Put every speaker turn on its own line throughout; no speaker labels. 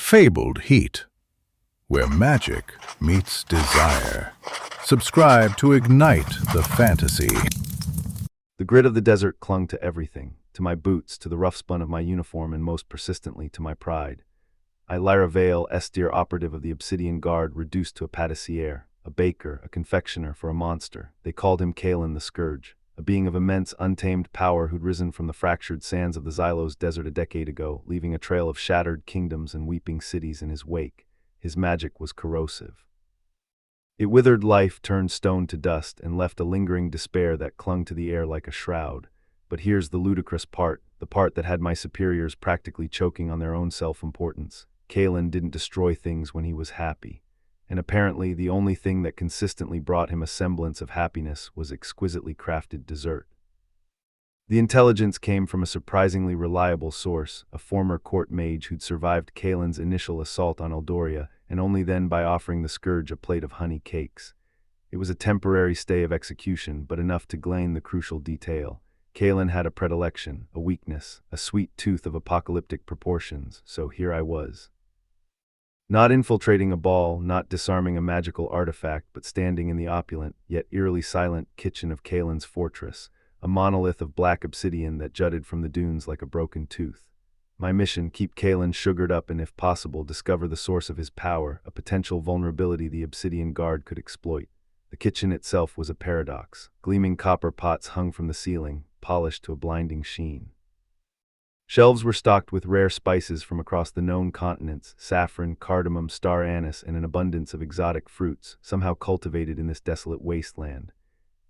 fabled heat, where magic meets desire. Subscribe to ignite the fantasy.
The grit of the desert clung to everything, to my boots, to the rough spun of my uniform, and most persistently to my pride. I, Lyra Vale, S-tier operative of the Obsidian Guard, reduced to a pâtissier, a baker, a confectioner for a monster. They called him Kalen the Scourge, a being of immense, untamed power who'd risen from the fractured sands of the Xylos Desert a decade ago, leaving a trail of shattered kingdoms and weeping cities in his wake. His magic was corrosive. It withered life, turned stone to dust, and left a lingering despair that clung to the air like a shroud. But here's the ludicrous part, the part that had my superiors practically choking on their own self-importance. Kalen didn't destroy things when he was happy. And apparently the only thing that consistently brought him a semblance of happiness was exquisitely crafted dessert. The intelligence came from a surprisingly reliable source, a former court mage who'd survived Kalen's initial assault on Eldoria, and only then by offering the Scourge a plate of honey cakes. It was a temporary stay of execution, but enough to glean the crucial detail. Kalen had a predilection, a weakness, a sweet tooth of apocalyptic proportions, so here I was. Not infiltrating a ball, not disarming a magical artifact, but standing in the opulent, yet eerily silent, kitchen of Kalen's fortress, a monolith of black obsidian that jutted from the dunes like a broken tooth. My mission, keep Kalen sugared up and, if possible, discover the source of his power, a potential vulnerability the Obsidian Guard could exploit. The kitchen itself was a paradox. Gleaming copper pots hung from the ceiling, polished to a blinding sheen. Shelves were stocked with rare spices from across the known continents, saffron, cardamom, star anise, and an abundance of exotic fruits, somehow cultivated in this desolate wasteland.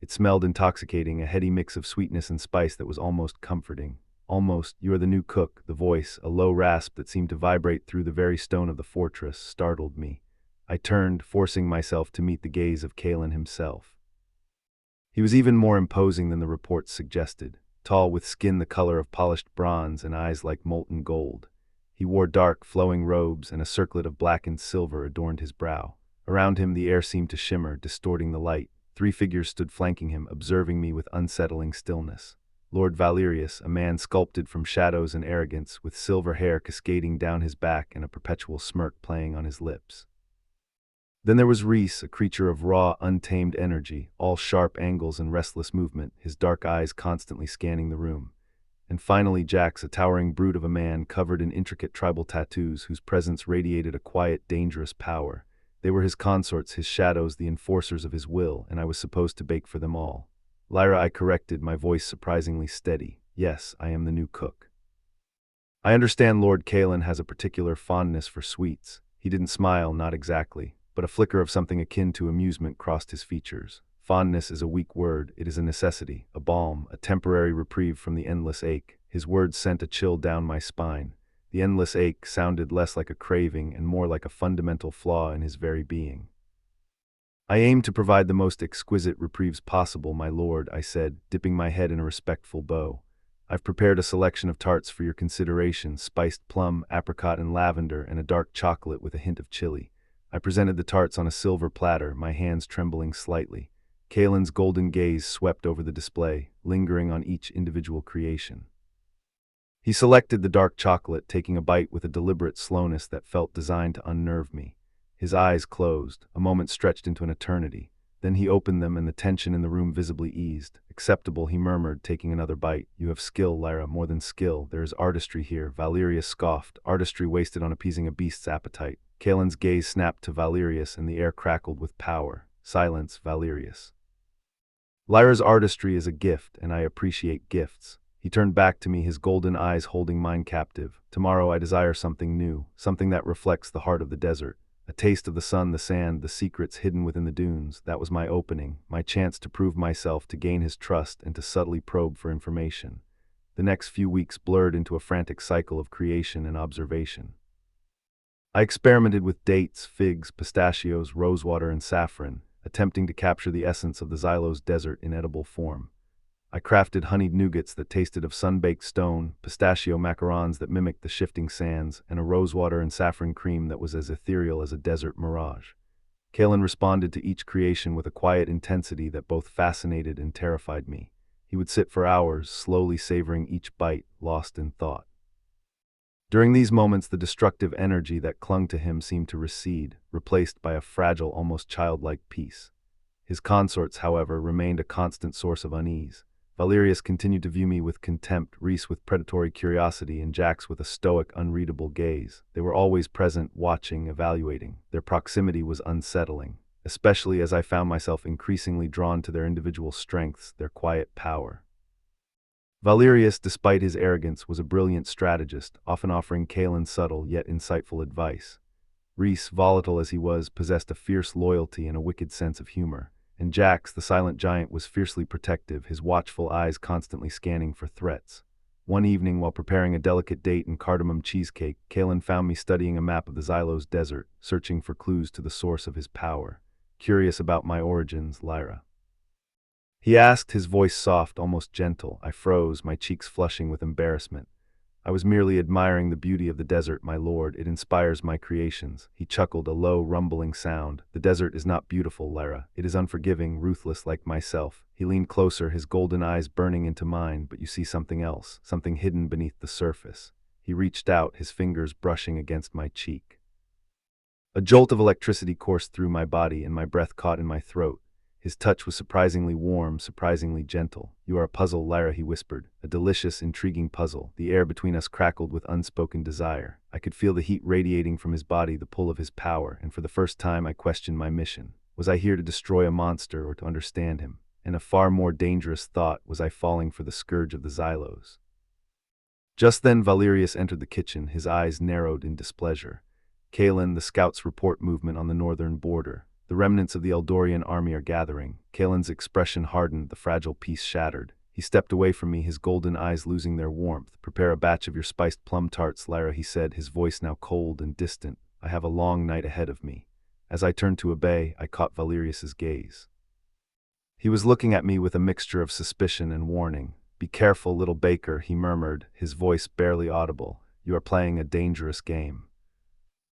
It smelled intoxicating, a heady mix of sweetness and spice that was almost comforting. Almost, "You are the new cook," the voice, a low rasp that seemed to vibrate through the very stone of the fortress, startled me. I turned, forcing myself to meet the gaze of Kalen himself. He was even more imposing than the reports suggested. Tall, with skin the color of polished bronze and eyes like molten gold. He wore dark, flowing robes, and a circlet of blackened silver adorned his brow. Around him the air seemed to shimmer, distorting the light. 3 figures stood flanking him, observing me with unsettling stillness. Lord Valerius, a man sculpted from shadows and arrogance, with silver hair cascading down his back and a perpetual smirk playing on his lips. Then there was Reese, a creature of raw, untamed energy, all sharp angles and restless movement, his dark eyes constantly scanning the room. And finally Jax, a towering brute of a man covered in intricate tribal tattoos whose presence radiated a quiet, dangerous power. They were his consorts, his shadows, the enforcers of his will, and I was supposed to bake for them all. "Lyra," I corrected, my voice surprisingly steady. "Yes, I am the new cook." "I understand Lord Kalen has a particular fondness for sweets." He didn't smile, not exactly, but a flicker of something akin to amusement crossed his features. "Fondness is a weak word. It is a necessity, a balm, a temporary reprieve from the endless ache." His words sent a chill down my spine. The endless ache sounded less like a craving and more like a fundamental flaw in his very being. "I aim to provide the most exquisite reprieves possible, my lord," I said, dipping my head in a respectful bow. "I've prepared a selection of tarts for your consideration, spiced plum, apricot, and lavender, and a dark chocolate with a hint of chili." I presented the tarts on a silver platter, my hands trembling slightly. Kalen's golden gaze swept over the display, lingering on each individual creation. He selected the dark chocolate, taking a bite with a deliberate slowness that felt designed to unnerve me. His eyes closed, a moment stretched into an eternity. Then he opened them and the tension in the room visibly eased. "Acceptable," he murmured, taking another bite. "You have skill, Lyra, more than skill. There is artistry here." Valerius scoffed. "Artistry wasted on appeasing a beast's appetite." Kalen's gaze snapped to Valerius and the air crackled with power. "Silence, Valerius. Lyra's artistry is a gift, and I appreciate gifts." He turned back to me, his golden eyes holding mine captive. "Tomorrow I desire something new, something that reflects the heart of the desert. A taste of the sun, the sand, the secrets hidden within the dunes." That was my opening, my chance to prove myself, to gain his trust, and to subtly probe for information. The next few weeks blurred into a frantic cycle of creation and observation. I experimented with dates, figs, pistachios, rosewater, and saffron, attempting to capture the essence of the Xylos Desert in edible form. I crafted honeyed nougats that tasted of sun-baked stone, pistachio macarons that mimicked the shifting sands, and a rosewater and saffron cream that was as ethereal as a desert mirage. Kalen responded to each creation with a quiet intensity that both fascinated and terrified me. He would sit for hours, slowly savoring each bite, lost in thought. During these moments, the destructive energy that clung to him seemed to recede, replaced by a fragile, almost childlike peace. His consorts, however, remained a constant source of unease. Valerius continued to view me with contempt, Reese with predatory curiosity, and Jax with a stoic, unreadable gaze. They were always present, watching, evaluating. Their proximity was unsettling, especially as I found myself increasingly drawn to their individual strengths, their quiet power. Valerius, despite his arrogance, was a brilliant strategist, often offering Kalen subtle yet insightful advice. Reese, volatile as he was, possessed a fierce loyalty and a wicked sense of humor. And Jax, the silent giant, was fiercely protective, his watchful eyes constantly scanning for threats. One evening, while preparing a delicate date and cardamom cheesecake, Kalen found me studying a map of the Xylos Desert, searching for clues to the source of his power. Curious about my origins, Lyra, he asked, his voice soft, almost gentle. I froze, my cheeks flushing with embarrassment. I was merely admiring the beauty of the desert, my lord. It inspires my creations. He chuckled, a low, rumbling sound. The desert is not beautiful, Lyra. It is unforgiving, ruthless like myself. He leaned closer, his golden eyes burning into mine. But you see something else, something hidden beneath the surface. He reached out, his fingers brushing against my cheek. A jolt of electricity coursed through my body, and my breath caught in my throat. His touch was surprisingly warm, surprisingly gentle. You are a puzzle, Lyra, he whispered. A delicious, intriguing puzzle. The air between us crackled with unspoken desire. I could feel the heat radiating from his body, the pull of his power, and for the first time I questioned my mission. Was I here to destroy a monster or to understand him? And a far more dangerous thought, was I falling for the scourge of the Xylos? Just then Valerius entered the kitchen, his eyes narrowed in displeasure. Kalen, the scouts report movement on the northern border. The remnants of the Eldorian army are gathering. Kalen's expression hardened, the fragile peace shattered. He stepped away from me, his golden eyes losing their warmth. Prepare a batch of your spiced plum tarts, Lyra, he said, his voice now cold and distant. I have a long night ahead of me. As I turned to obey, I caught Valerius's gaze. He was looking at me with a mixture of suspicion and warning. Be careful, little baker, he murmured, his voice barely audible. You are playing a dangerous game.